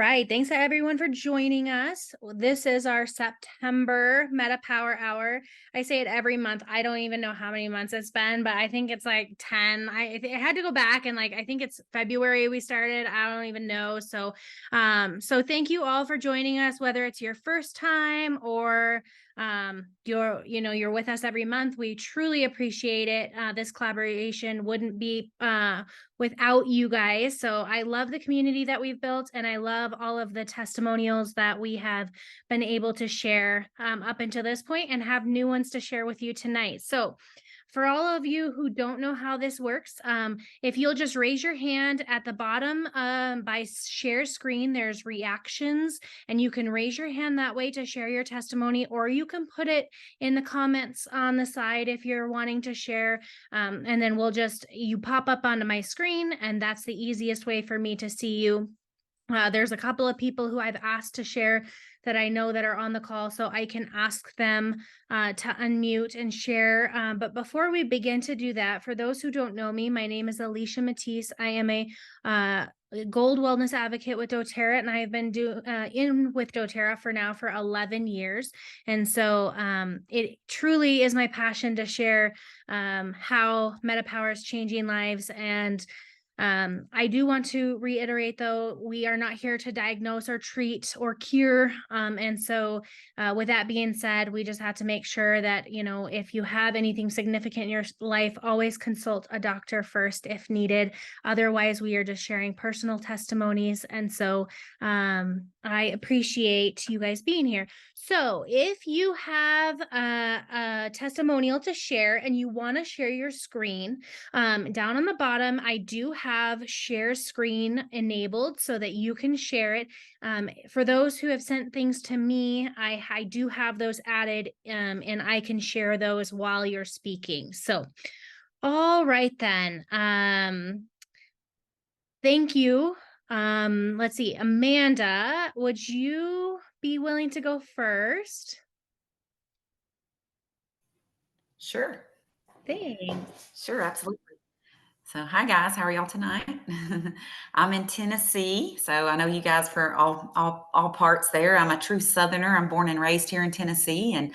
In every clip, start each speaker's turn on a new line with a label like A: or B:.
A: right. Thanks to everyone for joining us. This is our September MetaPWR Hour. I say it every month. I don't even know how many months it's been, but I think it's like 10. I had to go back and I think it's February we started. I don't even know. So thank you all for joining us, whether it's your first time or you're with us every month. We truly appreciate it. This collaboration wouldn't be without you guys. So I love the community that we've built, and I love all of the testimonials that we have been able to share up until this point, and have new ones to share with you tonight. So for all of you who don't know how this works, if you'll just raise your hand at the bottom by share screen, there's reactions, and you can raise your hand that way to share your testimony, or you can put it in the comments on the side if you're wanting to share, and then you pop up onto my screen, and that's the easiest way for me to see you. There's a couple of people who I've asked to share that I know that are on the call, so I can ask them to unmute and share. But before we begin to do that, for those who don't know me, my name is Alicia Matisse. I am a Gold Wellness Advocate with doTERRA, and I have been in with doTERRA for 11 years. And so it truly is my passion to share how MetaPWR is changing lives. And I do want to reiterate, though, we are not here to diagnose or treat or cure. And so with that being said, we just have to make sure that, if you have anything significant in your life, always consult a doctor first if needed. Otherwise, we are just sharing personal testimonies. And so I appreciate you guys being here. So if you have a testimonial to share and you want to share your screen, down on the bottom, I do have share screen enabled so that you can share it. For those who have sent things to me, I do have those added, and I can share those while you're speaking. So, all right then. Thank you. Let's see, Amanda, would you be willing to go first?
B: Sure.
A: Thanks.
B: Sure, absolutely. So, hi guys, how are y'all tonight? I'm in Tennessee, so I know you guys for all parts there. I'm a true Southerner. I'm born and raised here in Tennessee, and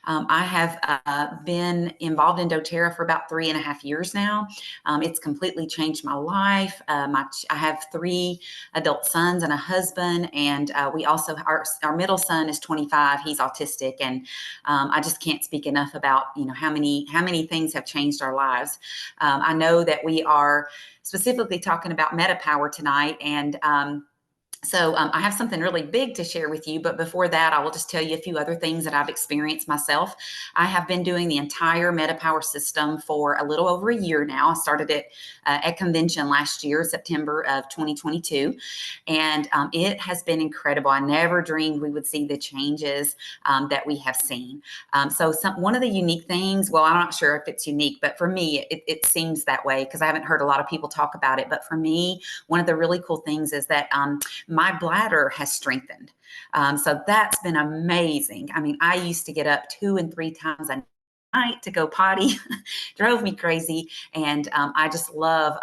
B: I have been involved in doTERRA for about 3.5 years now. It's completely changed my life. I have 3 adult sons and a husband, and we also our middle son is 25. He's autistic, and I just can't speak enough about how many things have changed our lives. I know that we are specifically talking about MetaPWR tonight, and so I have something really big to share with you, but before that, I will just tell you a few other things that I've experienced myself. I have been doing the entire MetaPWR system for a little over a year now. I started it at convention last year, September of 2022, and it has been incredible. I never dreamed we would see the changes that we have seen. One of the unique things, well, I'm not sure if it's unique, but for me, it seems that way because I haven't heard a lot of people talk about it. But for me, one of the really cool things is that my bladder has strengthened. So that's been amazing. I mean, I used to get up 2 and 3 times a night to go potty, drove me crazy. And I just love,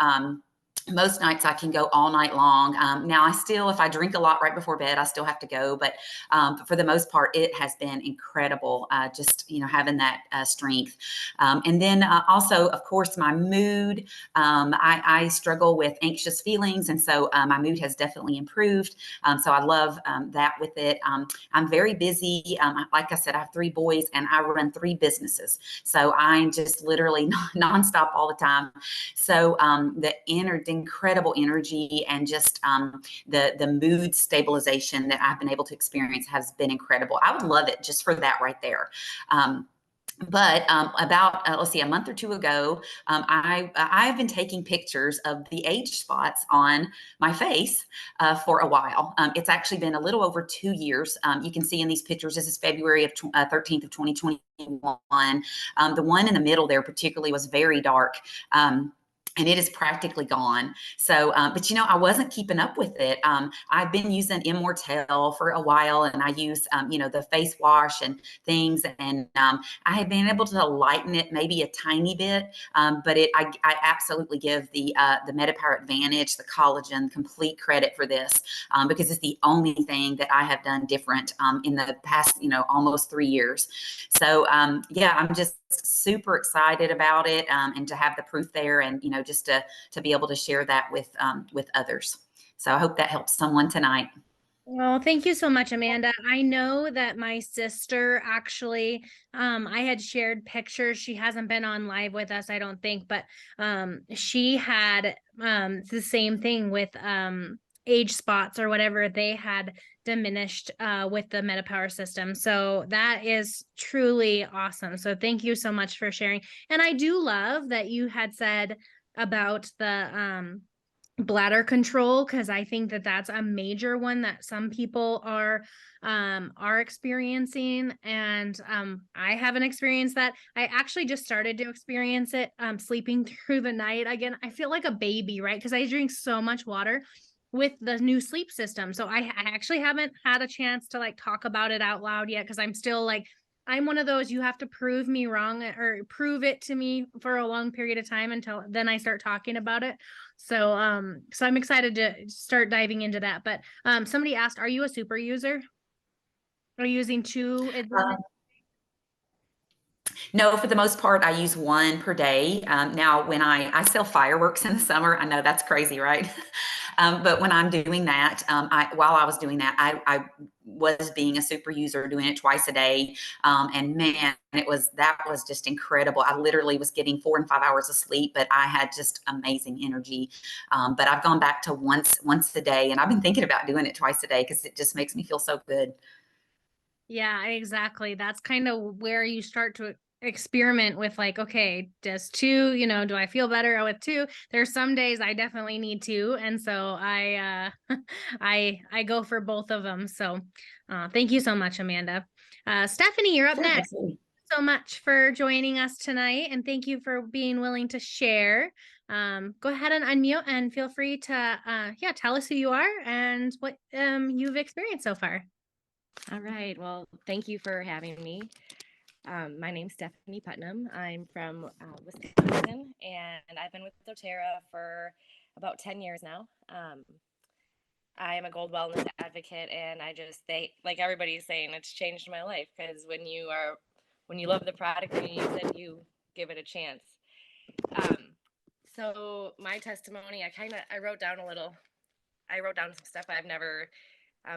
B: most nights I can go all night long. Now I still, if I drink a lot right before bed, I still have to go. But for the most part, it has been incredible. Just, having that strength. And then also, of course, my mood. I struggle with anxious feelings. And so my mood has definitely improved. So I love that with it. I'm very busy. Like I said, I have 3 boys and I run 3 businesses. So I'm just literally nonstop all the time. So the incredible energy and just the mood stabilization that I've been able to experience has been incredible. I would love it just for that right there. But about, let's see, a month or 2 ago, I've been taking pictures of the age spots on my face for a while. It's actually been a little over 2 years. You can see in these pictures, this is February of 13th of 2021. The one in the middle there particularly was very dark. and it is practically gone. So, but I wasn't keeping up with it. I've been using Immortelle for a while, and I use, the face wash and things, and I have been able to lighten it maybe a tiny bit. But I absolutely give the MetaPWR Advantage, the collagen, complete credit for this, because it's the only thing that I have done different in the past, almost 3 years. So, yeah, I'm just super excited about it, and to have the proof there, and just to be able to share that with others. So I hope that helps someone tonight.
A: Well, thank you so much, Amanda. I know that my sister actually, I had shared pictures. She hasn't been on live with us, I don't think, but she had the same thing with age spots or whatever. They had diminished with the MetaPWR system. So that is truly awesome. So thank you so much for sharing. And I do love that you had said about the bladder control, because I think that that's a major one that some people are experiencing, and I haven't experienced that. I actually just started to experience it sleeping through the night again. I feel like a baby, right? Because I drink so much water with the new sleep system. So I actually haven't had a chance to like talk about it out loud yet, because I'm still like, I'm one of those, you have to prove me wrong or prove it to me for a long period of time until then I start talking about it. So so I'm excited to start diving into that. But somebody asked, are you a super user? Are you using two
B: Um,
A: advantage?
B: No, for the most part, I use one per day. Now, when I sell fireworks in the summer, I know that's crazy, right? But when I'm doing that, while I was doing that, I was being a super user, doing it twice a day, and man, that was just incredible. I literally was getting 4 and 5 hours of sleep, but I had just amazing energy. But I've gone back to once a day, and I've been thinking about doing it twice a day because it just makes me feel so good.
A: Yeah, exactly. That's kind of where you start to experiment with like, okay, does two, do I feel better with two? There's some days I definitely need two. And so I go for both of them. So thank you so much, Amanda. Stephanie, you're up
B: Sure,
A: next.
B: absolutely.
A: So much for joining us tonight, and thank you for being willing to share. Go ahead and unmute and feel free to tell us who you are and what you've experienced so far.
C: All right. Well, thank you for having me. My name's Stephanie Putnam. I'm from Wisconsin, and I've been with doTERRA for about 10 years now. I am a gold wellness advocate, and they like everybody's saying, it's changed my life, because when you love the product and you use it, you give it a chance. So my testimony, I wrote down some stuff. I've never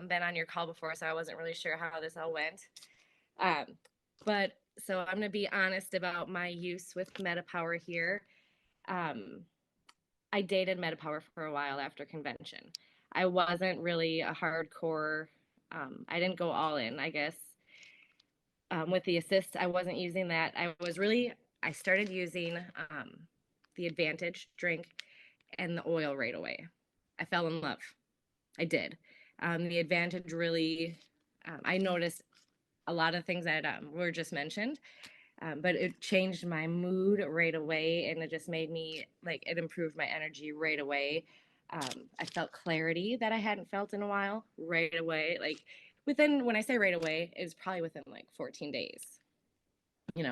C: been on your call before, so I wasn't really sure how this all went. But so I'm going to be honest about my use with MetaPWR here. I dated MetaPWR for a while after convention. I wasn't really a hardcore, I didn't go all in, I guess. With the assist, I wasn't using that. I started using the Advantage drink and the oil right away. I fell in love. I did. The Advantage really, I noticed a lot of things that were just mentioned, but it changed my mood right away, and it just made me like, it improved my energy right away. I felt clarity that I hadn't felt in a while right away. Like when I say right away, it was probably within like 14 days.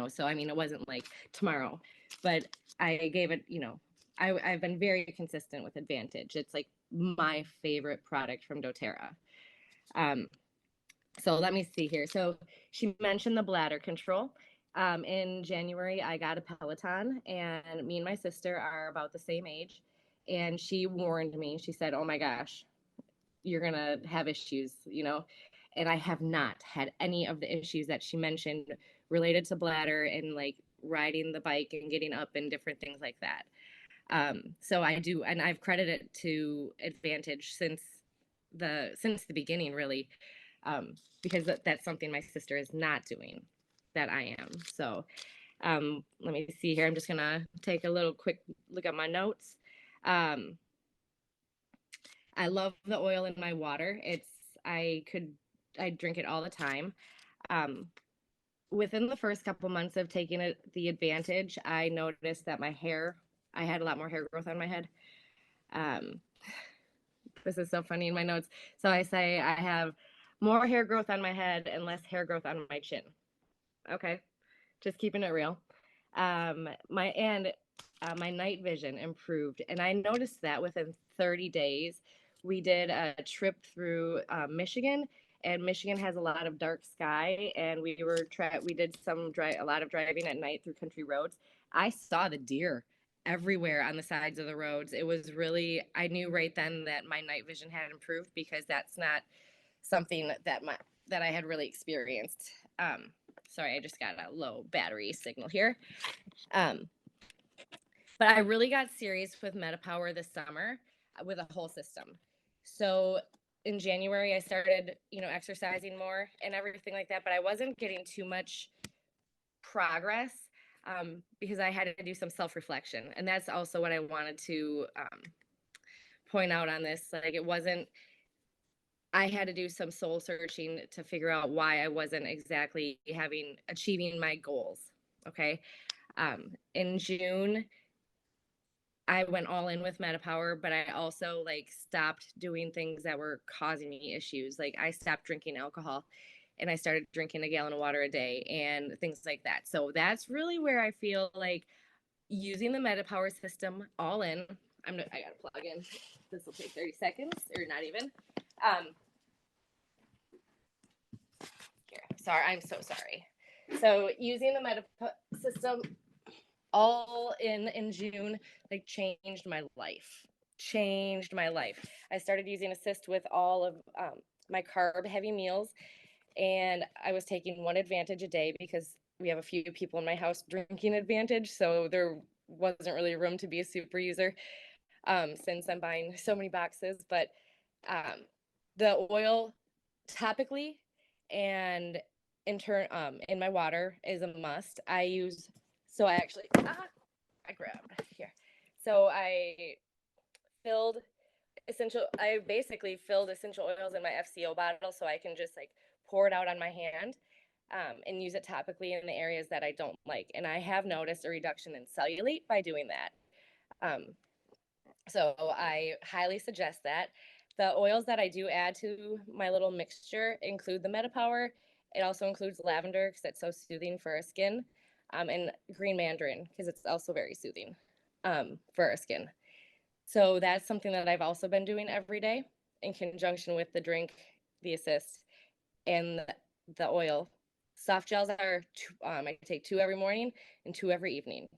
C: So I mean, it wasn't like tomorrow, but I gave it, I've been very consistent with Advantage. It's like my favorite product from doTERRA. So let me see here. So she mentioned the bladder control. In January, I got a Peloton, and me and my sister are about the same age. And she warned me. She said, "Oh my gosh, you're gonna have issues," And I have not had any of the issues that she mentioned related to bladder and like riding the bike and getting up and different things like that. So I do, and I've credited it to Advantage since the beginning, really, because that's something my sister is not doing that I am. So let me see here. I'm just gonna take a little quick look at my notes. I love the oil in my water. I drink it all the time. Within the first couple months of taking the Advantage, I noticed that my hair I had a lot more hair growth on my head. This is so funny in my notes. So I say I have more hair growth on my head and less hair growth on my chin. Okay, just keeping it real. My night vision improved, and I noticed that within 30 days. We did a trip through Michigan, and Michigan has a lot of dark sky, and we did a lot of driving at night through country roads. I saw the deer everywhere on the sides of the roads. It was really, I knew right then that my night vision had improved, because that's not something that I had really experienced. Sorry, I just got a low battery signal here. But I really got serious with MetaPWR this summer with a whole system. So in January, I started, exercising more and everything like that, but I wasn't getting too much progress because I had to do some self-reflection. And that's also what I wanted to point out on this. Like, I had to do some soul searching to figure out why I wasn't exactly achieving my goals. Okay. In June, I went all in with MetaPWR, but I also stopped doing things that were causing me issues. Like, I stopped drinking alcohol and I started drinking a gallon of water a day and things like that. So that's really where I feel like using the MetaPWR system all in. I gotta plug in. This will take 30 seconds or not even. Here, sorry, I'm so sorry. So using the MetaPWR system all in June, changed my life. I started using Assist with all of my carb heavy meals, and I was taking one Advantage a day because we have a few people in my house drinking Advantage, so there wasn't really room to be a super user since I'm buying so many boxes. But the oil topically and in turn in my water is a must. I grabbed here. So I basically filled essential oils in my FCO bottle so I can just pour it out on my hand and use it topically in the areas that I don't like. And I have noticed a reduction in cellulite by doing that. So I highly suggest that. The oils that I do add to my little mixture include the MetaPWR. It also includes lavender because it's so soothing for our skin, and green mandarin because it's also very soothing for our skin. So that's something that I've also been doing every day in conjunction with the drink, the Assist, and the oil. Soft gels are I take 2 every morning and 2 every evening.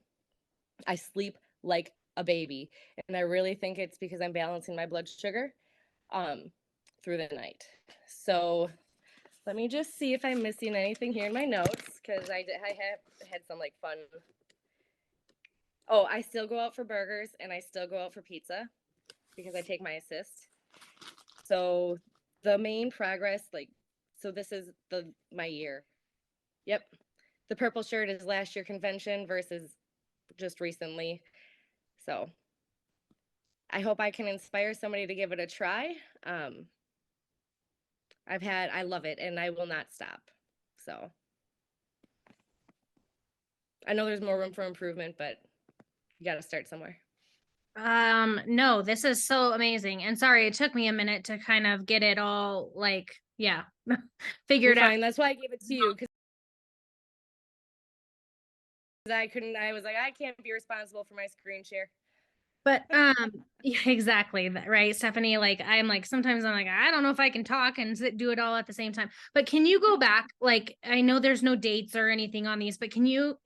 C: I sleep like a baby, and I really think it's because I'm balancing my blood sugar through the night. So let me just see if I'm missing anything here in my notes, because I had some fun. Oh, I still go out for burgers and I still go out for pizza because I take my Assist. So the main progress, so this is my year. Yep. The purple shirt is last year convention versus just recently. So I hope I can inspire somebody to give it a try. I love it and I will not stop. So I know there's more room for improvement, but you got to start somewhere.
A: No, this is so amazing. And sorry, it took me a minute to kind of get it all figured out.
C: Fine. That's why I gave it to you, because I was like, I can't be responsible for my screen share.
A: But yeah, exactly, right, Stephanie? Sometimes I'm I don't know if I can talk and do it all at the same time. But can you go back? I know there's no dates or anything on these, but can you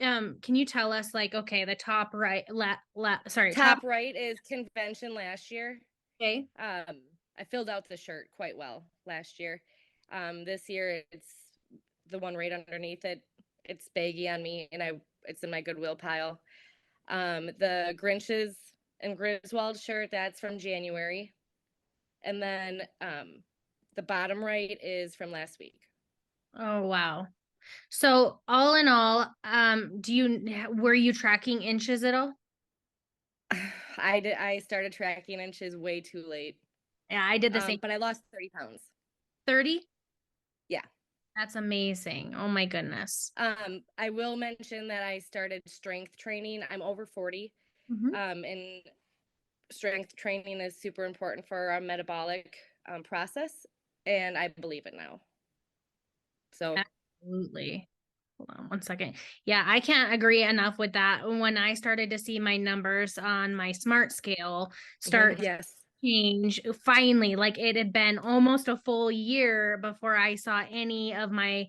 A: tell us okay, the top right,
C: top right is convention last year.
A: Okay.
C: I filled out the shirt quite well last year. This year it's the one right underneath it. It's baggy on me, and it's in my Goodwill pile. The Grinches and Griswold shirt, that's from January. And then the bottom right is from last week.
A: Oh, wow. So all in all, were you tracking inches at all?
C: I started tracking inches way too late.
A: Yeah, I did the same.
C: But I lost 30 pounds.
A: 30?
C: Yeah.
A: That's amazing. Oh my goodness.
C: I will mention that I started strength training. I'm over 40. And strength training is super important for our metabolic process, and I believe it now. So
A: absolutely. Hold on one second. Yeah, I can't agree enough with that. When I started to see my numbers on my smart scale start
C: yes.
A: change, finally, like it had been almost a full year before I saw any of my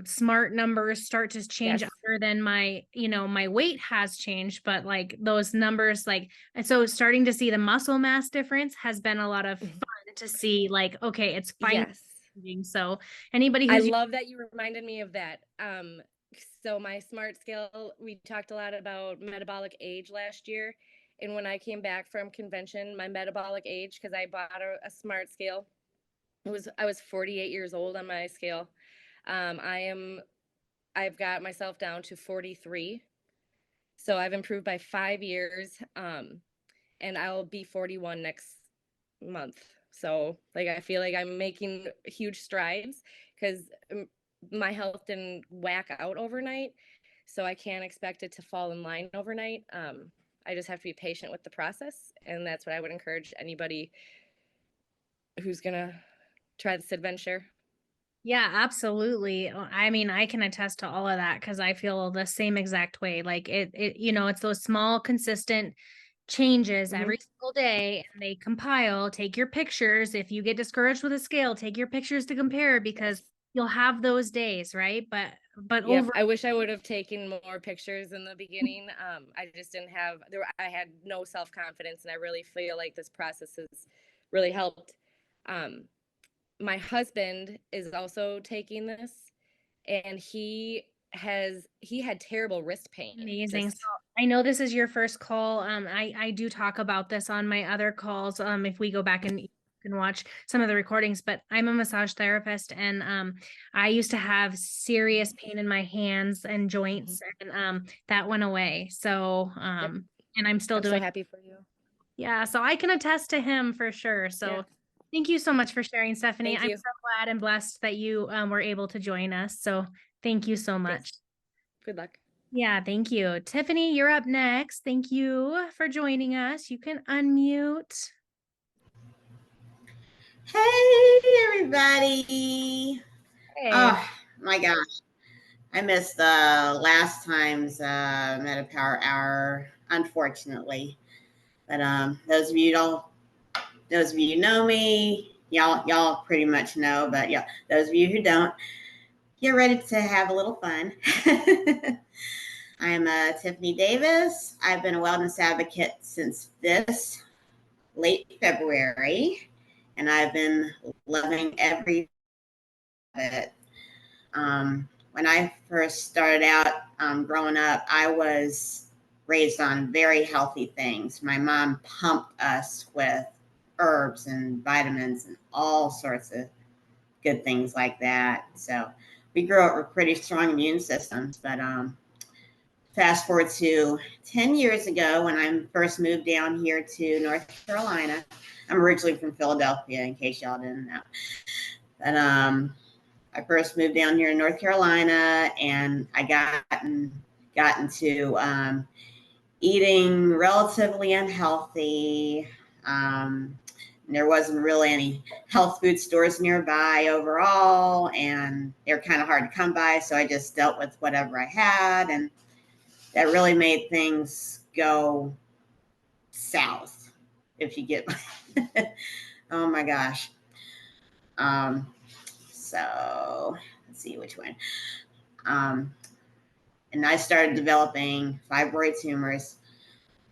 A: smart numbers start to change,
C: Yes.
A: other than my, you know, my weight has changed, but like those numbers, like, and so starting to see the muscle mass difference has been a lot of fun to see, like, okay, it's finally
C: Yes.
A: changing. So anybody
C: I
A: who's
C: love that you reminded me of that. So my smart scale, we talked a lot about metabolic age last year. And when I came back from convention, my metabolic age, because I bought a smart scale, I was 48 years old on my scale. I've got myself down to 43. So I've improved by 5 years. And I'll be 41 next month. So like I feel like I'm making huge strides because my health didn't whack out overnight. So I can't expect it to fall in line overnight. I just have to be patient with the process, and that's what I would encourage anybody who's gonna try this adventure.
A: Yeah, absolutely. I mean, I can attest to all of that because I feel the same exact way. Like you know, it's those small, consistent changes every single day, and they compile. Take your pictures. If you get discouraged with a scale, take your pictures to compare, because
C: Yes.
A: you'll have those days, right? But
C: Yep.
A: over
C: I wish I would have taken more pictures in the beginning. I just didn't have there. I had no self-confidence, and I really feel like this process has really helped. Um, my husband is also taking this, and he had terrible wrist pain.
A: amazing. So
C: Just
A: I know this is your first call. I do talk about this on my other calls. If we go back and you can watch some of the recordings, but I'm a massage therapist, and I used to have serious pain in my hands and joints, and that went away. So
C: yep.
A: and I'm still
C: I'm so
A: doing,
C: happy for you.
A: yeah, so I can attest to him for sure.
C: Yeah.
A: So thank you so much for sharing, Stephanie.
C: Thank
A: I'm
C: you.
A: so glad and blessed that you were able to join us. So thank you so
C: Thanks.
A: much.
C: Good luck.
A: Yeah, thank you. Tiffany, you're up next. Thank you for joining us. You can unmute.
D: Hey, everybody.
A: Hey.
D: Oh, my gosh. I missed the last time's MetaPWR Hour, unfortunately. But those of you know me, y'all pretty much know. But yeah, those of you who don't, get ready to have a little fun. I'm Tiffany Davis. I've been a wellness advocate since this late February, and I've been loving every bit. When I first started out growing up, I was raised on very healthy things. My mom pumped us with herbs and vitamins and all sorts of good things like that. So we grew up with pretty strong immune systems. But fast forward to 10 years ago when I first moved down here to North Carolina. I'm originally from Philadelphia, in case y'all didn't know. But I first moved down here in North Carolina, and I got into eating relatively unhealthy. There wasn't really any health food stores nearby overall, and they were kind of hard to come by. So I just dealt with whatever I had, and that really made things go south. If you get, oh my gosh. So let's see which one. And I started developing fibroid tumors.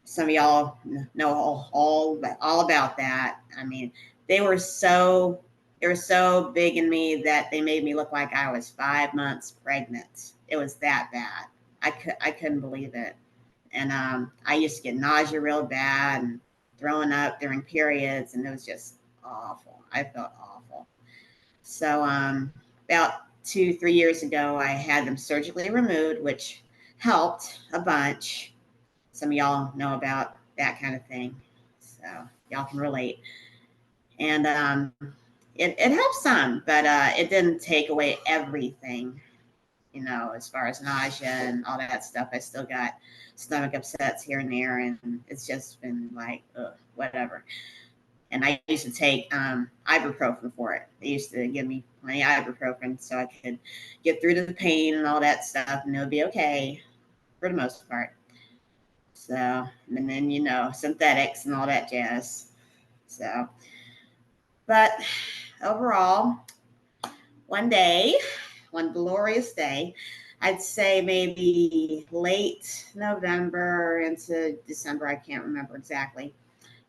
D: Some of y'all know all about that. I mean, they were so big in me that they made me look like I was 5 months pregnant. It was that bad. I couldn't believe it. And I used to get nausea real bad and throwing up during periods, and it was just awful. I felt awful. So about 2-3 years ago, I had them surgically removed, which helped a bunch. Some of y'all know about that kind of thing, so y'all can relate. And it helped some, but it didn't take away everything. you know, as far as nausea and all that stuff. I still got stomach upsets here and there, and it's just been like, ugh, whatever. And I used to take ibuprofen for it. They used to give me plenty of ibuprofen so I could get through the pain and all that stuff, and it would be okay for the most part. So, and then, you know, synthetics and all that jazz. So, but overall, one day, one glorious day, I'd say maybe late November into December, I can't remember exactly,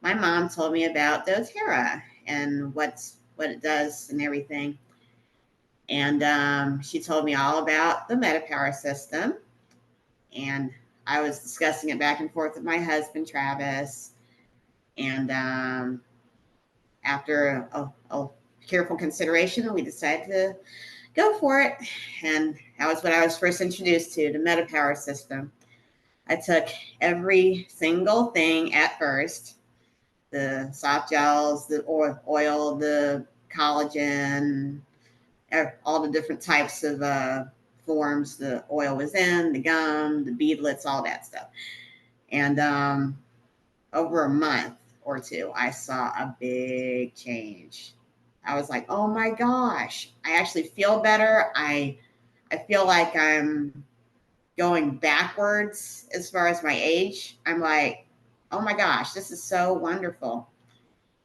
D: my mom told me about doTERRA and what it does and everything. And she told me all about the MetaPWR system. And I was discussing it back and forth with my husband, Travis. And after a careful consideration, we decided to go for it. And that was what I was first introduced to, the MetaPWR system. I took every single thing at first, the soft gels, the oil, the collagen, all the different types of forms the oil was in, the gum, the beadlets, all that stuff. And over a month or two, I saw a big change. I was like, oh my gosh, I actually feel better. I feel like I'm going backwards as far as my age. I'm like, oh my gosh, this is so wonderful.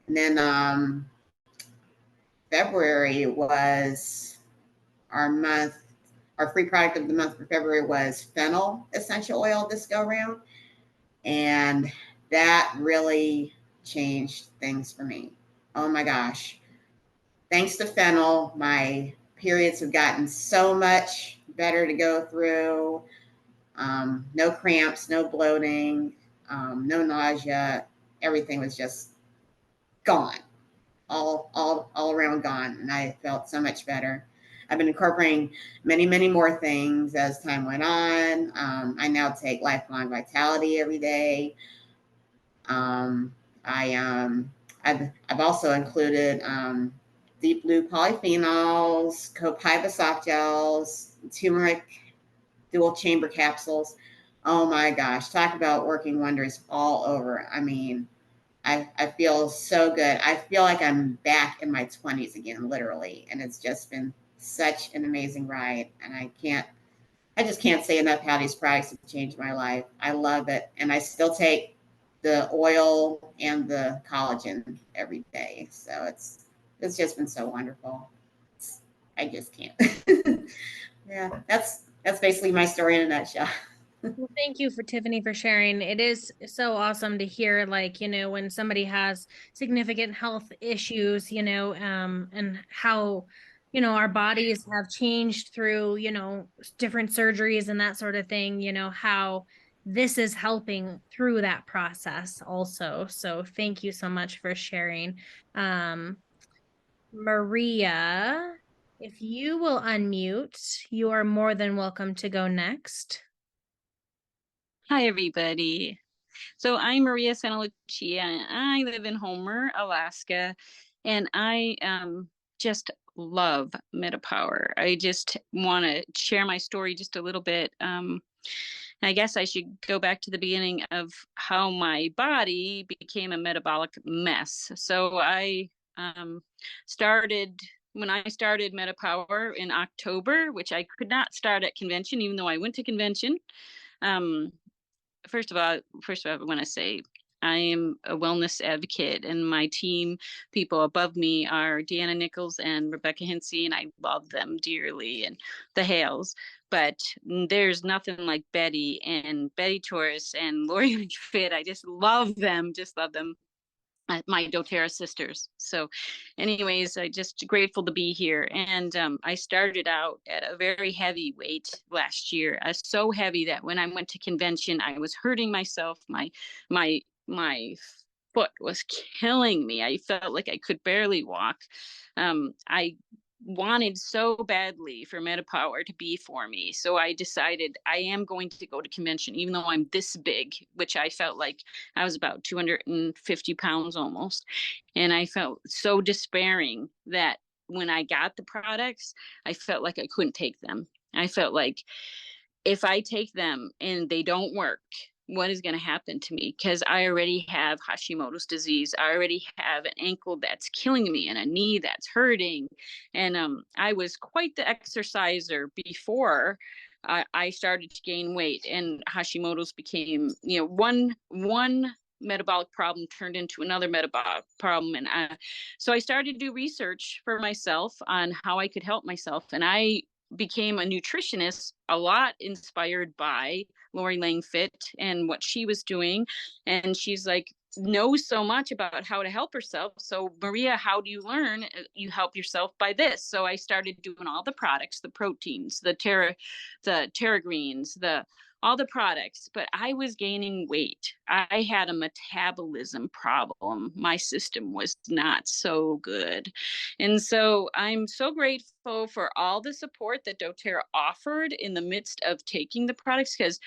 D: And then February was our month. Our free product of the month for February was fennel essential oil this go around. And that really changed things for me. Oh my gosh. Thanks to fennel, my periods have gotten so much better to go through. No cramps, no bloating, no nausea. Everything was just gone, all around gone. And I felt so much better. I've been incorporating many, many more things as time went on. I now take Lifelong Vitality every day. I've also included deep blue polyphenols, copaiba soft gels, turmeric dual chamber capsules. Oh my gosh, talk about working wonders all over. I mean, I feel so good. I feel like I'm back in my 20s again, literally. And it's just been such an amazing ride. And I just can't say enough how these products have changed my life. I love it. And I still take the oil and the collagen every day. So it's just been so wonderful. I just can't. Yeah, that's basically my story in a nutshell.
A: Well, thank you for Tiffany for sharing. It is so awesome to hear, like, you know, when somebody has significant health issues, you know, and how, you know, our bodies have changed through, you know, different surgeries and that sort of thing, you know, how this is helping through that process also. So thank you so much for sharing. Maria, if you will unmute, you are more than welcome to go next.
E: Hi, everybody. So I'm Maria Santalucia, and I live in Homer, Alaska, and I just love MetaPWR. I just want to share my story just a little bit. I guess I should go back to the beginning of how my body became a metabolic mess. So I started when I started MetaPWR in October, which I could not start at convention, even though I went to convention. First of all, I want to say I am a wellness advocate, and my team, people above me, are Deanna Nichols and Rebecca Hinsey, and I love them dearly, and the Hales. But there's nothing like Betty and Betty Torres and Lori McFit. I just love them, my doTERRA sisters. So anyways, I just grateful to be here. And I started out at a very heavy weight last year, so heavy that when I went to convention, I was hurting myself. My foot was killing me. I felt like I could barely walk. I wanted so badly for MetaPWR to be for me. So I decided I am going to go to convention, even though I'm this big, which I felt like I was about 250 pounds almost. And I felt so despairing that when I got the products, I felt like I couldn't take them. I felt like if I take them and they don't work, what is going to happen to me? Because I already have Hashimoto's disease. I already have an ankle that's killing me and a knee that's hurting. And I was quite the exerciser before I started to gain weight, and Hashimoto's became, one metabolic problem turned into another metabolic problem. And so I started to do research for myself on how I could help myself. And I became a nutritionist, a lot inspired by Lori Langfit and what she was doing. And she's like, knows so much about how to help herself. So Maria, how do you learn? You help yourself by this. So I started doing all the products, the proteins, the Terra Greens, all the products, but I was gaining weight. I had a metabolism problem. My system was not so good. And so I'm so grateful for all the support that doTERRA offered in the midst of taking the products, because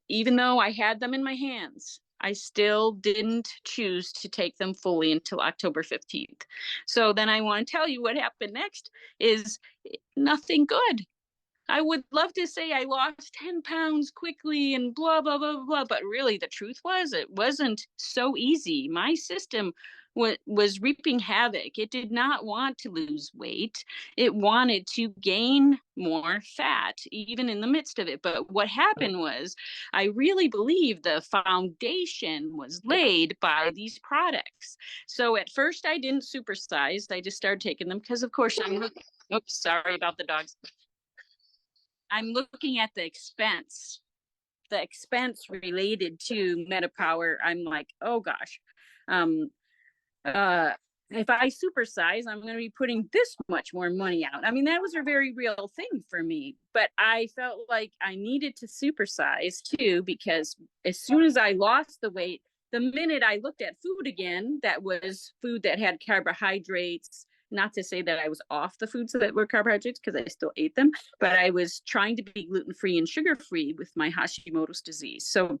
E: even though I had them in my hands, I still didn't choose to take them fully until October 15th. So then I want to tell you what happened next is nothing good. I would love to say I lost 10 pounds quickly and blah, blah, blah, blah. But really, the truth was it wasn't so easy. My system was reaping havoc. It did not want to lose weight. It wanted to gain more fat, even in the midst of it. But what happened was, I really believe the foundation was laid by these products. So at first, I didn't supersize. I just started taking them because, of course, oops, sorry about the dogs. I'm looking at the expense related to MetaPWR. I'm like, oh gosh, if I supersize, I'm going to be putting this much more money out. I mean, that was a very real thing for me, but I felt like I needed to supersize too, because as soon as I lost the weight, the minute I looked at food again, that was food that had carbohydrates. Not to say that I was off the foods that were carbohydrates, because I still ate them, but I was trying to be gluten-free and sugar-free with my Hashimoto's disease. So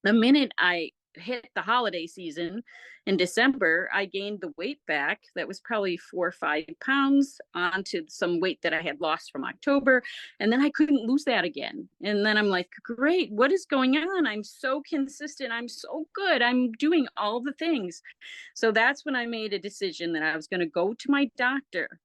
E: the minute I hit the holiday season in December, I gained the weight back. That was probably 4 or 5 pounds onto some weight that I had lost from October. And then I couldn't lose that again. And then I'm like, great, what is going on? I'm so consistent. I'm so good. I'm doing all the things. So that's when I made a decision that I was going to go to my doctor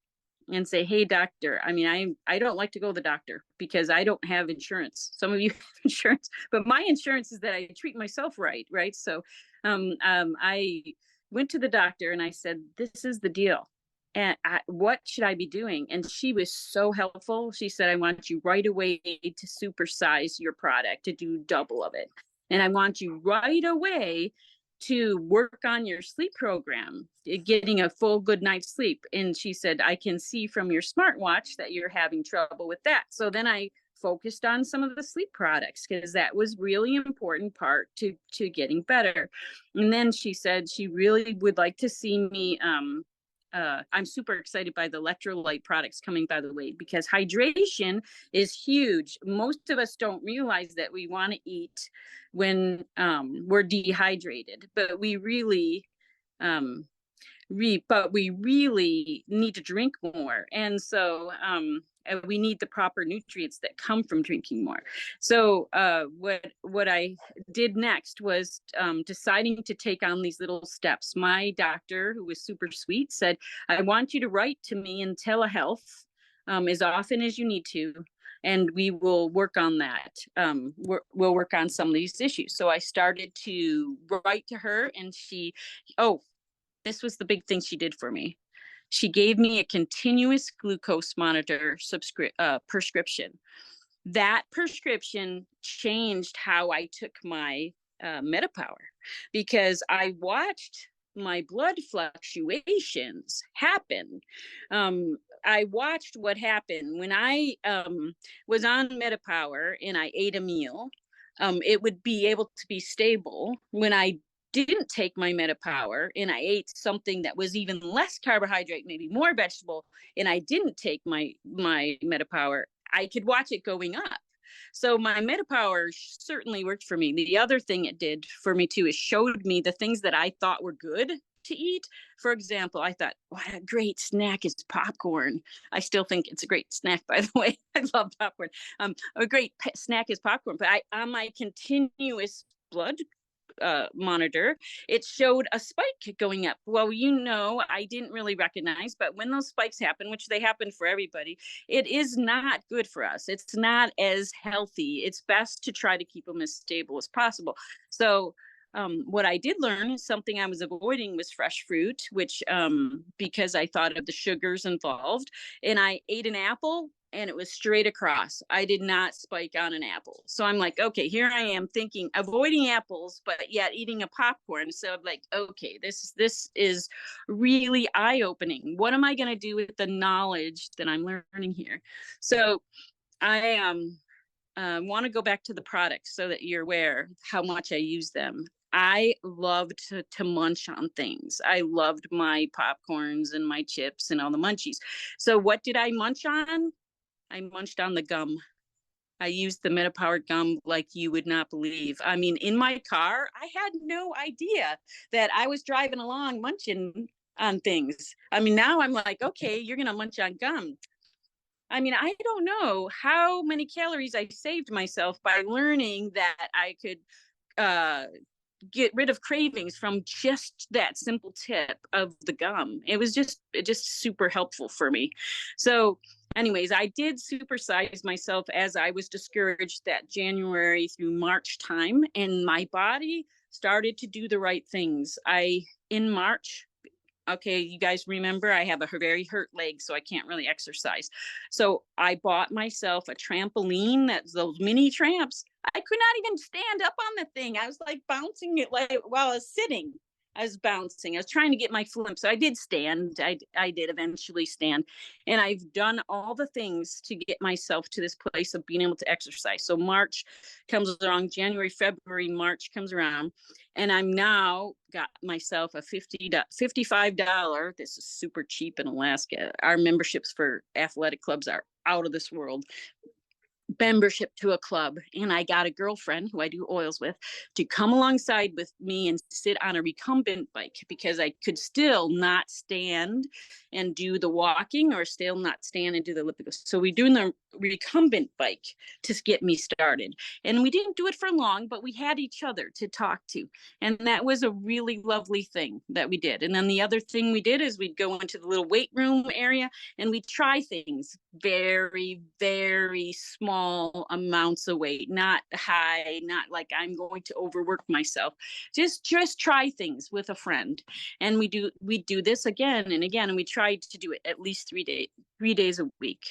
E: and say, hey, doctor, I mean, I don't like to go to the doctor because I don't have insurance. Some of you have insurance, but my insurance is that I treat myself right. So I went to the doctor and I said, this is the deal. And what should I be doing? And she was so helpful. She said, I want you right away to supersize your product, to do double of it. And I want you right away to work on your sleep program, getting a full good night's sleep. And she said, I can see from your smartwatch that you're having trouble with that. So then I focused on some of the sleep products, because that was really important part to getting better. And then she said she really would like to see me I'm super excited by the electrolyte products coming, by the way, because hydration is huge. Most of us don't realize that we want to eat when we're dehydrated, but we really need to drink more. And so we need the proper nutrients that come from drinking more. So what I did next was deciding to take on these little steps. My doctor, who was super sweet, said, I want you to write to me in telehealth as often as you need to, and we will work on that. We'll work on some of these issues. So I started to write to her, and this was the big thing she did for me. She gave me a continuous glucose monitor prescription. That prescription changed how I took my MetaPWR, because I watched my blood fluctuations happen. I watched what happened when I was on MetaPWR and I ate a meal. It would be able to be stable. When I didn't take my MetaPWR and I ate something that was even less carbohydrate, maybe more vegetable, and I didn't take my MetaPWR, I could watch it going up. So my MetaPWR certainly worked for me. The other thing it did for me too is showed me the things that I thought were good to eat. For example, I thought, what a great snack is popcorn. I still think it's a great snack, by the way. I love popcorn. A great snack is popcorn. But on my continuous blood monitor, it showed a spike going up. Well, I didn't really recognize, but when those spikes happen, which they happen for everybody, it is not good for us. It's not as healthy. It's best to try to keep them as stable as possible. So what I did learn is something I was avoiding was fresh fruit, which because I thought of the sugars involved, and I ate an apple and it was straight across. I did not spike on an apple. So I'm like, okay, here I am thinking, avoiding apples, but yet eating a popcorn. So I'm like, okay, this is really eye-opening. What am I going to do with the knowledge that I'm learning here? So I want to go back to the products so that you're aware how much I use them. I loved to munch on things. I loved my popcorns and my chips and all the munchies. So what did I munch on? I munched on the gum. I used the MetaPWR gum like you would not believe. I mean, in my car, I had no idea that I was driving along munching on things. I mean, now I'm like, okay, you're going to munch on gum. I mean, I don't know how many calories I saved myself by learning that I could get rid of cravings from just that simple tip of the gum. It was just super helpful for me. So anyways, I did supersize myself as I was discouraged that January through March time, and my body started to do the right things. In March, okay, you guys remember I have a very hurt leg, so I can't really exercise. So I bought myself a trampoline, that's those mini tramps. I could not even stand up on the thing. I was like bouncing it like while I was sitting. I was bouncing. I was trying to get my flim. So I did stand. I did eventually stand. And I've done all the things to get myself to this place of being able to exercise. So March comes along, January, February, March comes around. And I'm now got myself a $55. This is super cheap in Alaska. Our memberships for athletic clubs are out of this world. Membership to a club, and I got a girlfriend who I do oils with to come alongside with me and sit on a recumbent bike because I could still not stand and do the walking or still not stand and do the elliptical. So we're doing the recumbent bike to get me started, and we didn't do it for long, but we had each other to talk to, and that was a really lovely thing that we did. And then the other thing we did is we'd go into the little weight room area and we'd try things, very, very small amounts of weight, not high, not like I'm going to overwork myself. Just try things with a friend. And we do this again and again, and we tried to do it at least 3 days a week.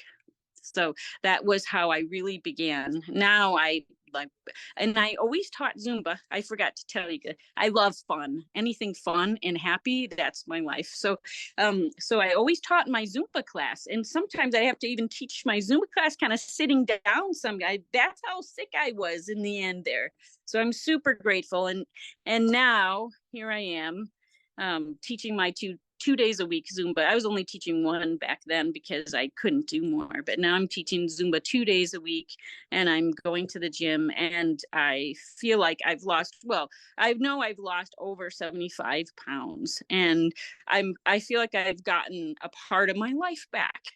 E: So that was how I really began. Now I always taught Zumba. I forgot to tell you, I love fun. Anything fun and happy, that's my life. So I always taught my Zumba class, and sometimes I have to even teach my Zumba class kind of sitting down. That's how sick I was in the end there. So I'm super grateful, and now here I am teaching my two days a week Zumba. I was only teaching one back then because I couldn't do more, but now I'm teaching Zumba 2 days a week, and I'm going to the gym, and I feel like I've lost over 75 pounds, and I feel like I've gotten a part of my life back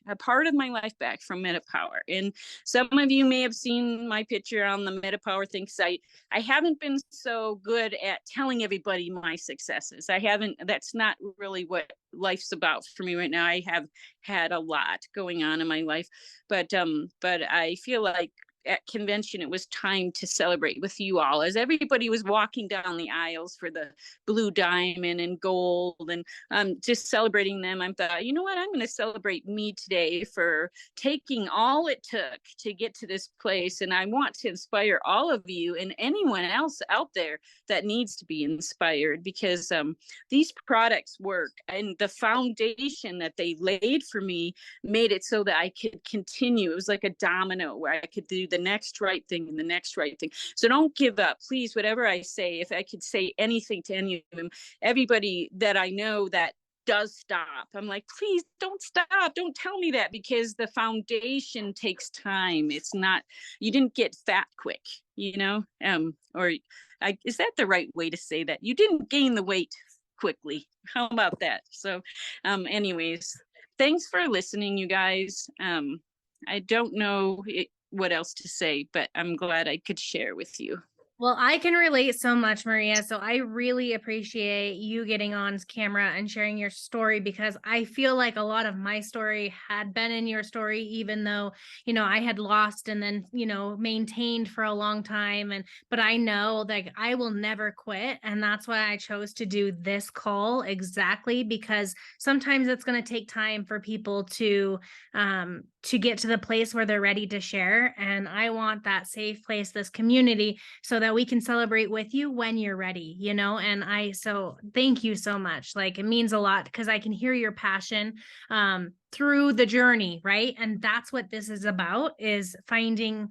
E: from MetaPWR. And some of you may have seen my picture on the MetaPWR Think site. I haven't been so good at telling everybody my successes. That's not really what life's about for me right now. I have had a lot going on in my life, but I feel like at convention it was time to celebrate with you all as everybody was walking down the aisles for the blue diamond and gold and just celebrating them. I thought, you know what, I'm going to celebrate me today for taking all it took to get to this place, and I want to inspire all of you and anyone else out there that needs to be inspired, because these products work, and the foundation that they laid for me made it so that I could continue. It was like a domino where I could do the next right thing and the next right thing. So don't give up, please. Whatever I say, if I could say anything to any of them, everybody that I know that does stop, I'm like, please don't stop. Don't tell me that, because the foundation takes time. It's not, you didn't get fat quick, is that the right way to say that? You didn't gain the weight quickly. How about that? So anyways, thanks for listening, you guys. I don't know what else to say, but I'm glad I could share with you.
A: Well, I can relate so much, Maria. So I really appreciate you getting on camera and sharing your story, because I feel like a lot of my story had been in your story, even though, I had lost and then, maintained for a long time. But I know like I will never quit. And that's why I chose to do this call, exactly because sometimes it's going to take time for people to get to the place where they're ready to share. And I want that safe place, this community, so that we can celebrate with you when you're ready, and so thank you so much. Like, it means a lot because I can hear your passion through the journey, right? And that's what this is about, is finding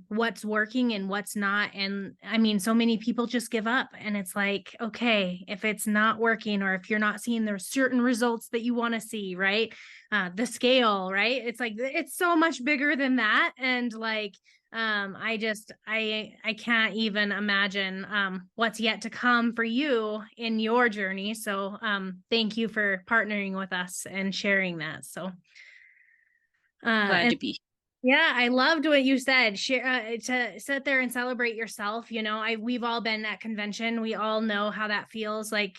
A: what's working and what's not. And I mean, so many people just give up, and it's like, okay, if it's not working, or if you're not seeing the certain results that you want to see, right? The scale, right? It's like, it's so much bigger than that. And like, I can't even imagine what's yet to come for you in your journey. So thank you for partnering with us and sharing that. So
E: Glad to be.
A: yeah, I loved what you said. Share to sit there and celebrate yourself. We've all been at convention. We all know how that feels, like,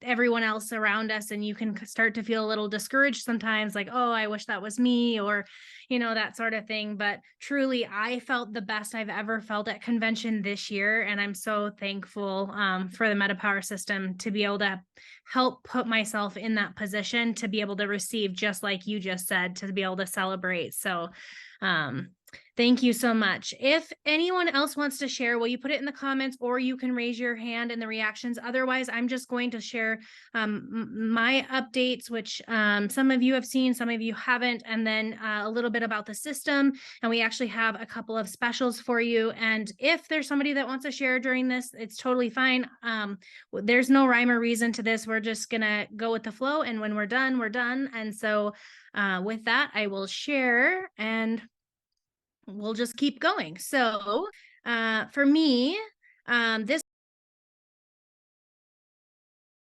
A: everyone else around us, and you can start to feel a little discouraged sometimes, like, oh, I wish that was me, or, that sort of thing. But truly, I felt the best I've ever felt at convention this year. And I'm so thankful for the MetaPWR system to be able to help put myself in that position to be able to receive, just like you just said, to be able to celebrate. So thank you so much. If anyone else wants to share, will you put it in the comments, or you can raise your hand in the reactions? Otherwise, I'm just going to share my updates, which some of you have seen, some of you haven't, and then a little bit about the system. And we actually have a couple of specials for you. And if there's somebody that wants to share during this, it's totally fine. There's no rhyme or reason to this. We're just gonna go with the flow, and when we're done, we're done. And so with that, I will share, and we'll just keep going. So for me, this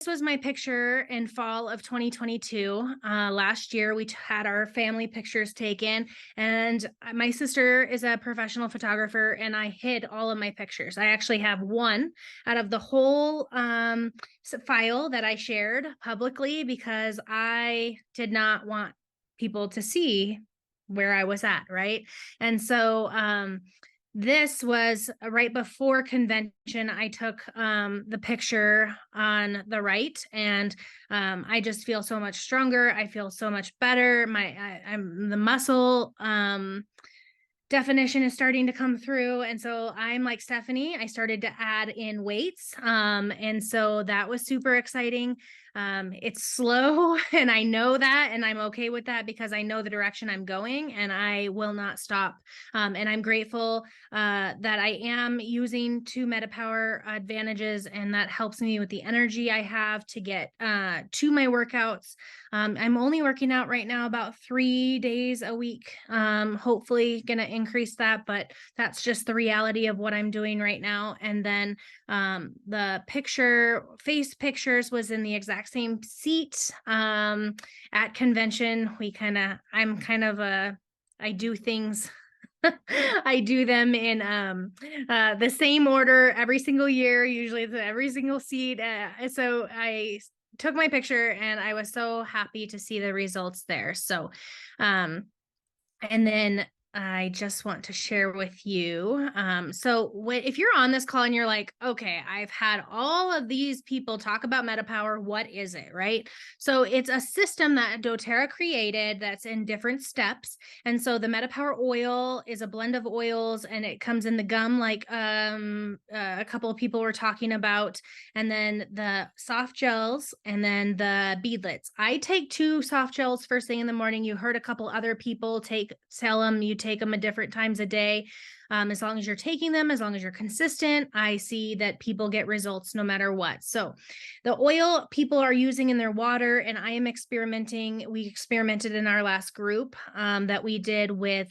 A: was my picture in fall of 2022. Last year, we had our family pictures taken, and my sister is a professional photographer, and I hid all of my pictures. I actually have one out of the whole file that I shared publicly, because I did not want people to see where I was at, right? And so this was right before convention. I took the picture on the right, and I just feel so much stronger. I feel so much better. I'm the muscle definition is starting to come through. And so I'm like Stephanie, I started to add in weights. And so that was super exciting. It's slow, and I know that, and I'm okay with that, because I know the direction I'm going, and I will not stop. And I'm grateful that I am using 2 MetaPWR advantages, and that helps me with the energy I have to get to my workouts. I'm only working out right now about 3 days a week. Hopefully gonna increase that, but that's just the reality of what I'm doing right now. And then the face pictures was in the exact same seat at convention. I do things I do them in the same order every single year. Usually it's every single seat. So I took my picture, and I was so happy to see the results there. So and then I just want to share with you. If you're on this call and you're like, okay, I've had all of these people talk about MetaPWR, what is it, right? So it's a system that doTERRA created that's in different steps. And so the MetaPWR oil is a blend of oils, and it comes in the gum, like a couple of people were talking about, and then the soft gels, and then the beadlets. I take 2 soft gels first thing in the morning. You heard a couple other people tell them you take them at different times a day. As long as you're taking them, as long as you're consistent, I see that people get results no matter what. So the oil people are using in their water, and I am experimenting. We experimented in our last group that we did with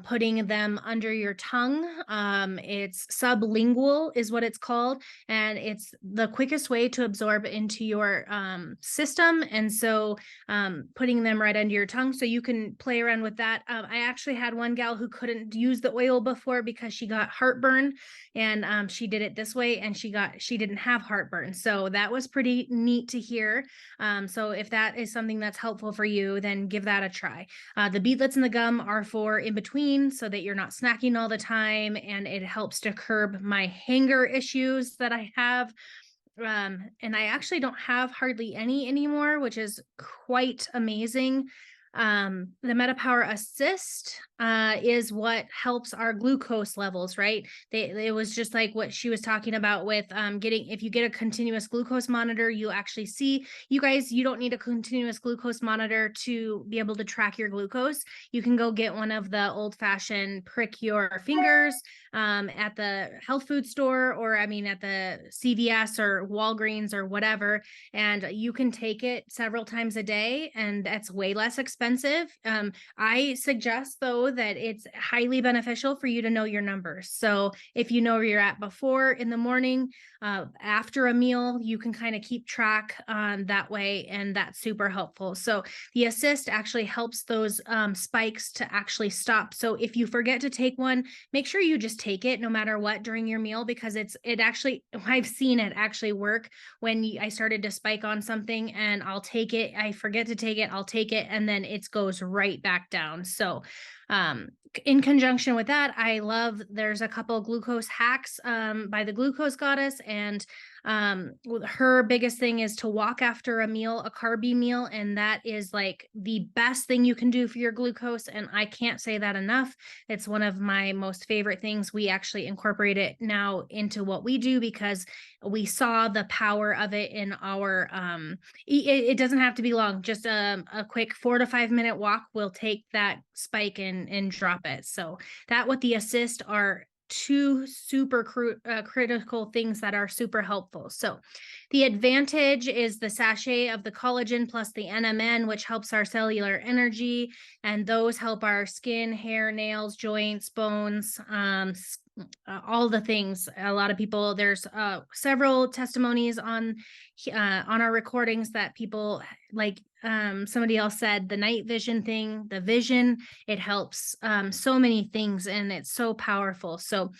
A: putting them under your tongue. It's sublingual is what it's called, and it's the quickest way to absorb into your system. And so putting them right under your tongue, so you can play around with that. I actually had one gal who couldn't use the oil before because she got heartburn, and she did it this way, and she didn't have heartburn. So that was pretty neat to hear. So if that is something that's helpful for you, then give that a try. The beetlets and the gum are for in between, so that you're not snacking all the time, and it helps to curb my hanger issues that I have. And I actually don't have hardly any anymore, which is quite amazing. The MetaPWR Assist is what helps our glucose levels, right? It was just like what she was talking about with if you get a continuous glucose monitor, you actually see, you guys, you don't need a continuous glucose monitor to be able to track your glucose. You can go get one of the old-fashioned prick your fingers at the health food store, or at the CVS or Walgreens or whatever, and you can take it several times a day, and that's way less expensive. I suggest though that it's highly beneficial for you to know your numbers. So if you know where you're at before in the morning, after a meal, you can kind of keep track that way, and that's super helpful. So the Assist actually helps those spikes to actually stop. So if you forget to take one, make sure you just take it no matter what during your meal, because I've seen it actually work when I started to spike on something, and I'll take it, I forget to take it, I'll take it, and then it goes right back down. So in conjunction with that, there's a couple of glucose hacks by the Glucose Goddess, and her biggest thing is to walk after a meal, a carby meal, and that is like the best thing you can do for your glucose, and I can't say that enough. It's one of my most favorite things. We actually incorporate it now into what we do because we saw the power of it in our it doesn't have to be long, just a quick 4 to 5 minute walk will take that spike and drop it. So that with the Assist are two super critical things that are super helpful. So the Advantage is the sachet of the collagen plus the NMN, which helps our cellular energy, and those help our skin, hair, nails, joints, bones, all the things. A lot of people, there's several testimonies on our recordings that people like. Somebody else said the night vision thing, the vision, it helps so many things, and it's so powerful. So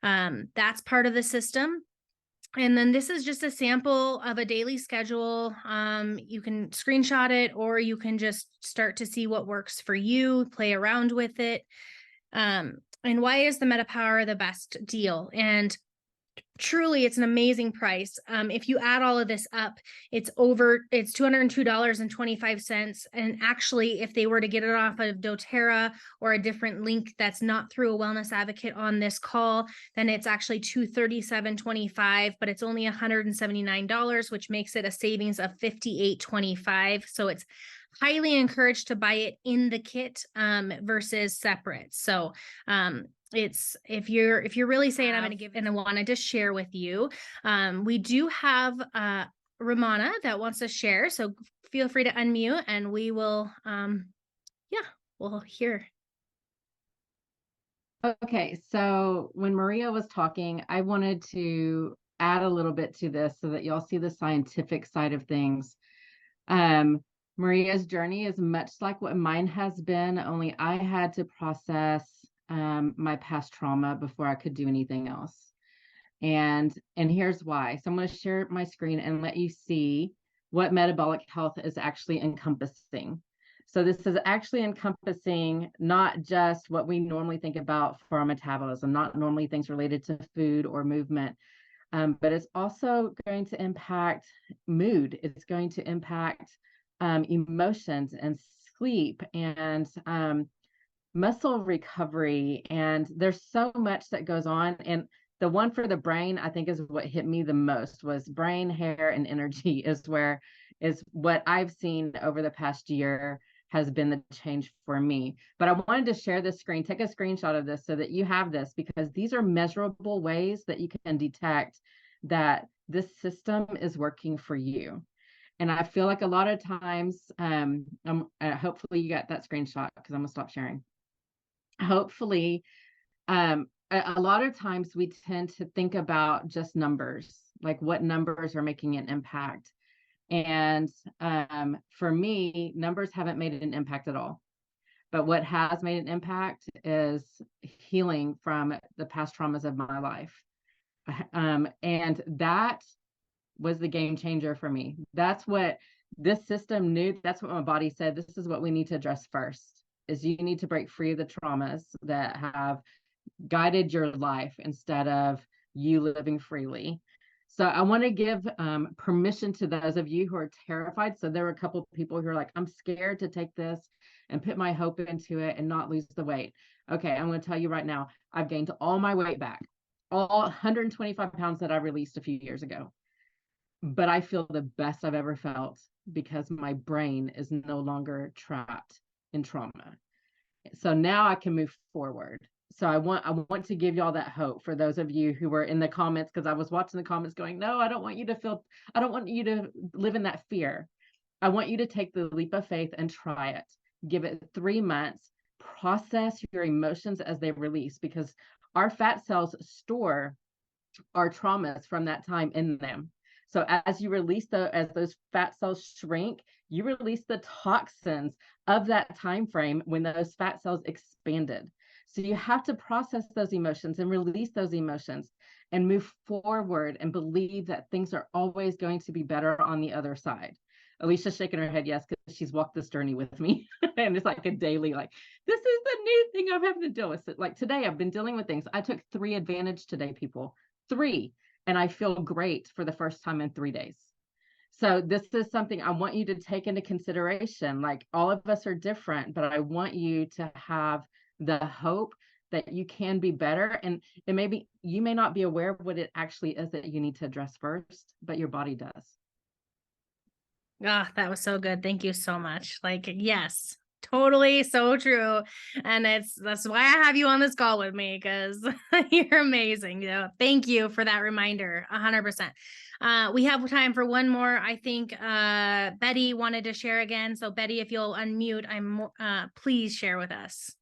A: that's part of the system. And then this is just a sample of a daily schedule. You can screenshot it, or you can just start to see what works for you, play around with it. And why is the MetaPWR the best deal? And truly, it's an amazing price. If you add all of this up, it's $202.25. And actually, if they were to get it off of doTERRA or a different link that's not through a wellness advocate on this call, then it's actually $237.25, but it's only $179, which makes it a savings of $58.25. So it's highly encouraged to buy it in the kit versus separate. So it's if you're really saying I'm going to give, and I wanted to share with you, we do have Ramona that wants to share, so feel free to unmute and we will we'll hear.
F: Okay, so when Maria was talking, I wanted to add a little bit to this so that y'all see the scientific side of things. Maria's journey is much like what mine has been, only I had to process my past trauma before I could do anything else. And here's why. So I'm going to share my screen and let you see what metabolic health is actually encompassing. So this is actually encompassing not just what we normally think about for our metabolism, not normally things related to food or movement, but it's also going to impact mood. It's going to impact emotions and sleep and muscle recovery. And there's so much that goes on. And the one for the brain, I think, is what hit me the most, was brain, hair, and energy is what I've seen over the past year has been the change for me. But I wanted to share this screen, take a screenshot of this so that you have this, because these are measurable ways that you can detect that this system is working for you. And I feel like a lot of times, hopefully you got that screenshot, because I'm gonna stop sharing. Hopefully, a lot of times we tend to think about just numbers, like what numbers are making an impact. And for me, numbers haven't made an impact at all. But what has made an impact is healing from the past traumas of my life. And that was the game changer for me. That's what this system knew. That's what my body said. This is what we need to address first, is you need to break free of the traumas that have guided your life instead of you living freely. So I want to give permission to those of you who are terrified. So there were a couple of people who are like, I'm scared to take this and put my hope into it and not lose the weight. Okay, I'm going to tell you right now, I've gained all my weight back, all 125 pounds that I released a few years ago. But I feel the best I've ever felt because my brain is no longer trapped in trauma. So now I can move forward. So I want to give y'all that hope for those of you who were in the comments, because I was watching the comments going, no, I don't want you to live in that fear. I want you to take the leap of faith and try it. Give it 3 months, process your emotions as they release, because our fat cells store our traumas from that time in them. So as you release as those fat cells shrink, you release the toxins of that time frame when those fat cells expanded. So you have to process those emotions and release those emotions and move forward and believe that things are always going to be better on the other side. Alicia's shaking her head yes, because she's walked this journey with me. And it's like a daily, like, this is the new thing I'm having to deal with. Like today, I've been dealing with things. I took 3 Advantage today, people. 3. And I feel great for the first time in 3 days. So this is something I want you to take into consideration. Like, all of us are different, but I want you to have the hope that you can be better. And maybe you may not be aware of what it actually is that you need to address first, but your body does.
A: Ah, that was so good. Thank you so much. Like, yes, totally, so true. And that's why I have you on this call with me, because you're amazing. Thank you for that reminder. 100%. We have time for one more. I think Betty wanted to share again. So Betty, if you'll unmute, please share with us.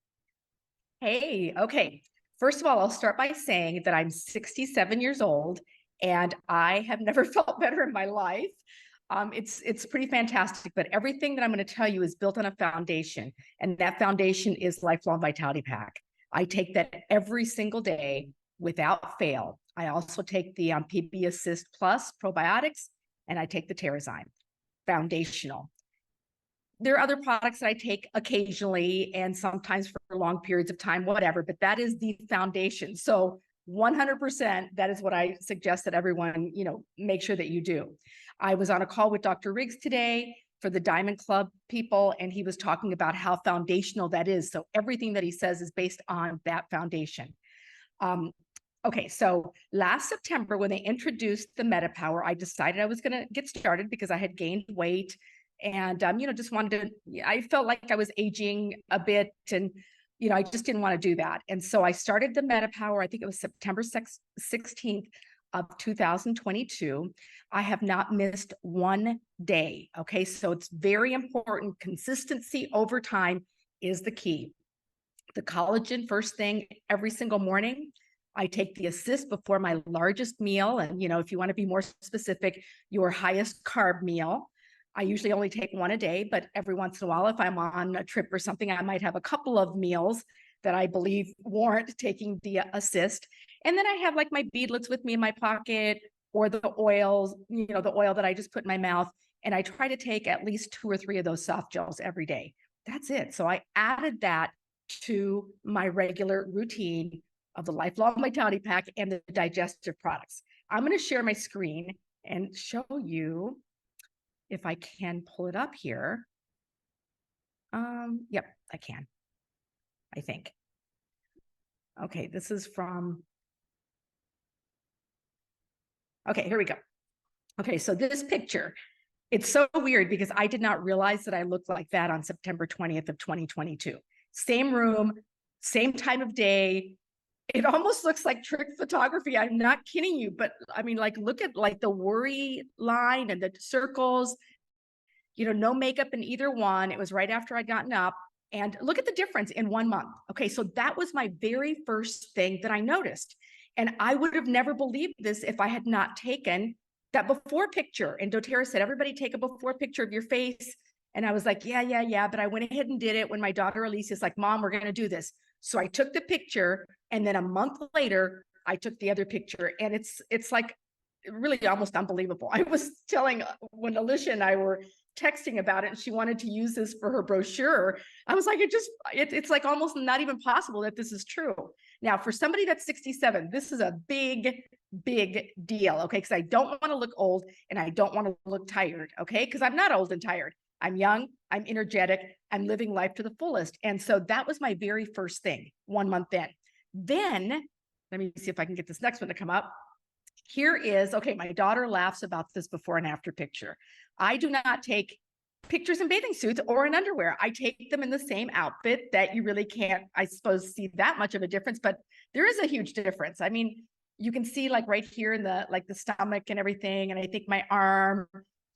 G: Hey, okay. First of all, I'll start by saying that I'm 67 years old and I have never felt better in my life. It's pretty fantastic, but everything that I'm going to tell you is built on a foundation, and that foundation is Lifelong Vitality Pack. I take that every single day without fail. I also take the PB Assist Plus probiotics, and I take the Terrazyme. Foundational. There are other products that I take occasionally and sometimes for long periods of time, whatever, but that is the foundation. So 100%, that is what I suggest that everyone, make sure that you do. I was on a call with Dr. Riggs today for the Diamond Club people, and he was talking about how foundational that is. So everything that he says is based on that foundation. Okay, so last September, when they introduced the MetaPWR, I decided I was going to get started because I had gained weight and, just wanted to, I felt like I was aging a bit and, I just didn't want to do that. And so I started the MetaPWR, I think it was September 16th of 2022. I have not missed one day. Okay, so it's very important. Consistency over time is the key. The collagen first thing every single morning. I take the Assist before my largest meal. And, if you want to be more specific, your highest carb meal. I usually only take one a day, but every once in a while, if I'm on a trip or something, I might have a couple of meals that I believe warrant taking the Assist. And then I have like my beadlets with me in my pocket, or the oils, the oil that I just put in my mouth. And I try to take at least 2 or 3 of those soft gels every day. That's it. So I added that to my regular routine of the Lifelong Vitality Pack and the digestive products. I'm going to share my screen and show you if I can pull it up here. Yep, I can, I think. Okay, this is from, okay, here we go. Okay, so this picture, It's so weird because I did not realize that I looked like that on September 20th of 2022. Same room, same time of day. It almost looks like trick photography. I'm not kidding you, but I mean, like, look at like the worry line and the circles, no makeup in either one. It was right after I'd gotten up, and look at the difference in 1 month. Okay. So that was my very first thing that I noticed. And I would have never believed this if I had not taken that before picture. And doTERRA said, everybody take a before picture of your face. And I was like, yeah. But I went ahead and did it when my daughter Alicia's like, Mom, we're going to do this. So I took the picture, and then a month later, I took the other picture, and it's like really almost unbelievable. I was telling when Alicia and I were texting about it, and she wanted to use this for her brochure. I was like, it's like almost not even possible that this is true. Now, for somebody that's 67, this is a big deal, okay? Because I don't want to look old, and I don't want to look tired, okay? Because I'm not old and tired. I'm young, I'm energetic, I'm living life to the fullest. And so that was my very first thing 1 month in. Then, let me see if I can get this next one to come up. Here is, okay, my daughter laughs about this before and after picture. I do not take pictures in bathing suits or in underwear. I take them in the same outfit that you really can't, I suppose, see that much of a difference, but there is a huge difference. I mean, you can see like right here in the stomach and everything. And I think my arm,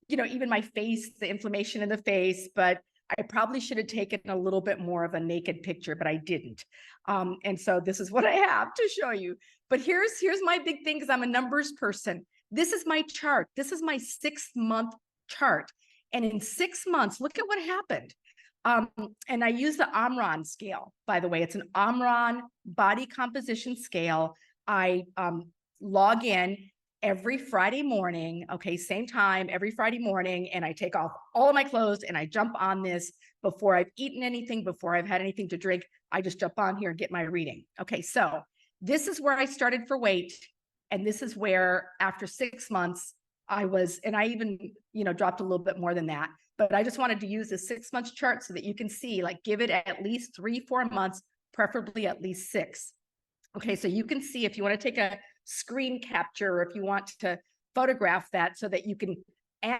G: even my face, the inflammation in the face, but I probably should have taken a little bit more of a naked picture, but I didn't. And so this is what I have to show you. But here's my big thing, because I'm a numbers person. This is my chart. This is my 6-month chart. And in 6 months, look at what happened. And I use the Omron scale, by the way. It's an Omron body composition scale. I log in every Friday morning, okay, same time, every Friday morning, and I take off all of my clothes and I jump on this before I've eaten anything, before I've had anything to drink. I just jump on here and get my reading. Okay, so this is where I started for weight, and this is where after 6 months I was, and I even, dropped a little bit more than that, but I just wanted to use the 6 months chart so that you can see, like, give it at least 3-4 months, preferably at least 6. Okay, so you can see if you want to take a screen capture, or if you want to photograph that so that you can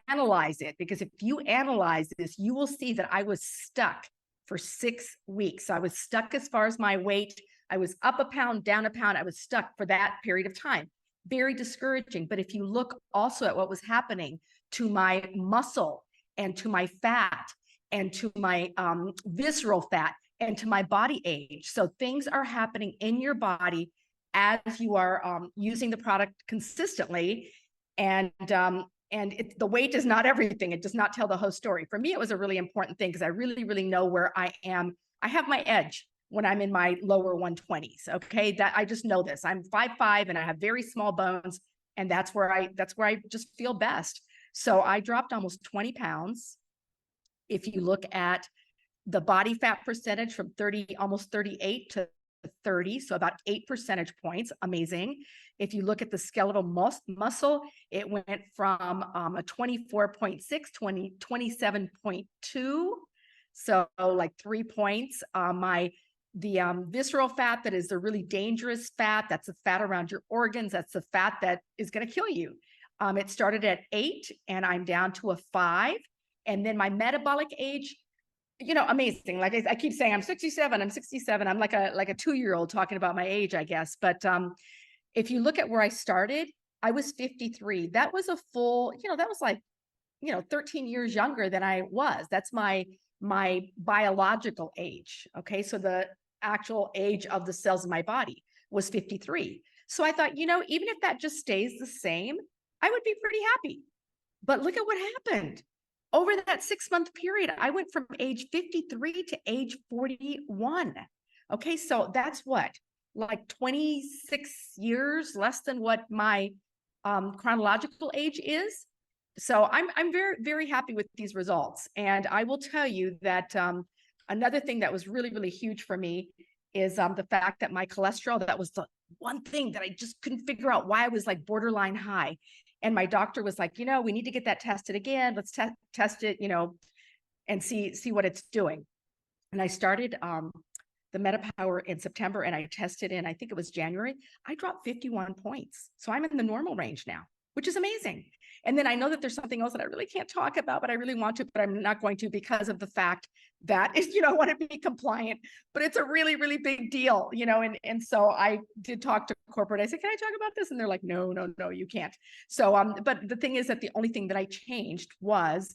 G: analyze it, because if you analyze this, you will see that I was stuck for 6 weeks. I was stuck as far as my weight. I was up a pound, down a pound. I was stuck for that period of time. Very discouraging. But if you look also at what was happening to my muscle and to my fat and to my visceral fat and to my body age. So things are happening in your body as you are using the product consistently. And the weight is not everything. It does not tell the whole story. For me, it was a really important thing, because I really know where I am. I have my edge when I'm in my lower 120s. Okay, that I just know this. I'm 5'5" and I have very small bones, and that's where I just feel best. So I dropped almost 20 pounds. If you look at the body fat percentage from almost 38 to 30, so about 8 percentage points. Amazing. If you look at the skeletal muscle, it went from a 24.6 to 27.2, so like 3 points. The visceral fat, that is the really dangerous fat, that's the fat around your organs, that's the fat that is going to kill you. It started at 8 and I'm down to a 5. And then my metabolic age, amazing. Like I keep saying, I'm 67. I'm like a 2-year-old talking about my age, I guess. But if you look at where I started, I was 53. That was a full, that was like, 13 years younger than I was. That's my biological age. Okay. So the actual age of the cells in my body was 53. So I thought, even if that just stays the same, I would be pretty happy. But look at what happened. Over that 6-month period, I went from age 53 to age 41. Okay, so that's what, like 26 years less than what my chronological age is. So I'm very happy with these results. And I will tell you that another thing that was really huge for me is the fact that my cholesterol, that was the one thing that I just couldn't figure out why I was like borderline high. And my doctor was like, we need to get that tested again. Let's test it, and see what it's doing. And I started the MetaPWR in September, and I tested in, I think it was January. I dropped 51 points. So I'm in the normal range now, which is amazing. And then I know that there's something else that I really can't talk about, but I really want to, but I'm not going to because of the fact that is, I want to be compliant, but it's a really, really big deal, and so I did talk to corporate. I said, can I talk about this? And they're like, no, you can't. So, but the thing is that the only thing that I changed was,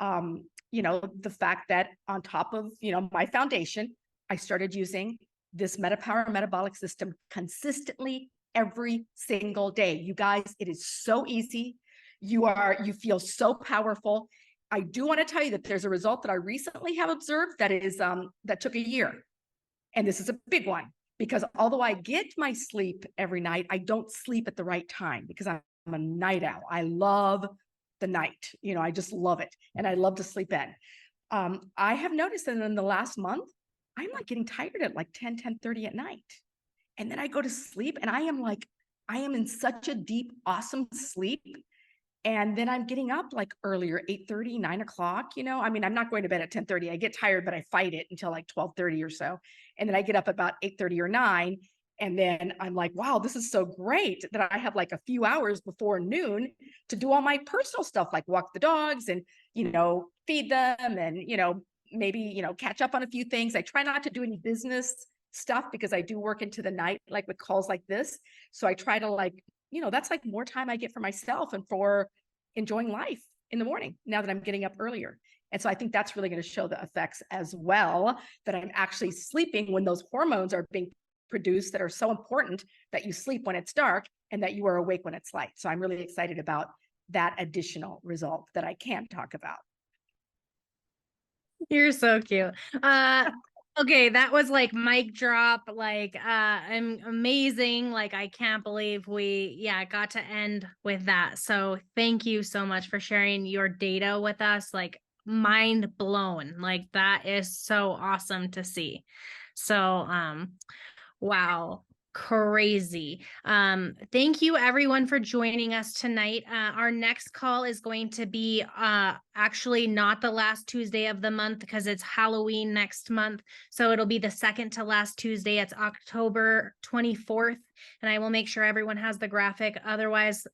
G: the fact that on top of, my foundation, I started using this MetaPWR Metabolic System consistently every single day. You guys, it is so easy. You feel so powerful. I do want to tell you that there's a result that I recently have observed that is, that took a year. And this is a big one because although I get my sleep every night, I don't sleep at the right time because I'm a night owl. I love the night, I just love it. And I love to sleep in. I have noticed that in the last month, I'm like getting tired at like 10:30 at night. And then I go to sleep and I am in such a deep, awesome sleep. And then I'm getting up like earlier, 8:30, 9 o'clock, I mean, I'm not going to bed at 10:30. I get tired, but I fight it until like 12:30 or so. And then I get up about 8:30 or 9. And then I'm like, wow, this is so great that I have like a few hours before noon to do all my personal stuff, like walk the dogs and, feed them and, maybe, catch up on a few things. I try not to do any business stuff because I do work into the night, like with calls like this. So I try to that's like more time I get for myself and for enjoying life in the morning now that I'm getting up earlier. And so I think that's really going to show the effects as well, that I'm actually sleeping when those hormones are being produced that are so important that you sleep when it's dark and that you are awake when it's light. So I'm really excited about that additional result that I can talk about.
A: You're so cute. Okay, that was like mic drop, like amazing. Like I can't believe we got to end with that. So thank you so much for sharing your data with us. Like mind blown. Like that is so awesome to see. So wow. Crazy. Thank you everyone for joining us tonight. Our next call is going to be actually not the last Tuesday of the month because it's Halloween next month. So it'll be the second to last Tuesday. It's October 24th. And I will make sure everyone has the graphic. Otherwise,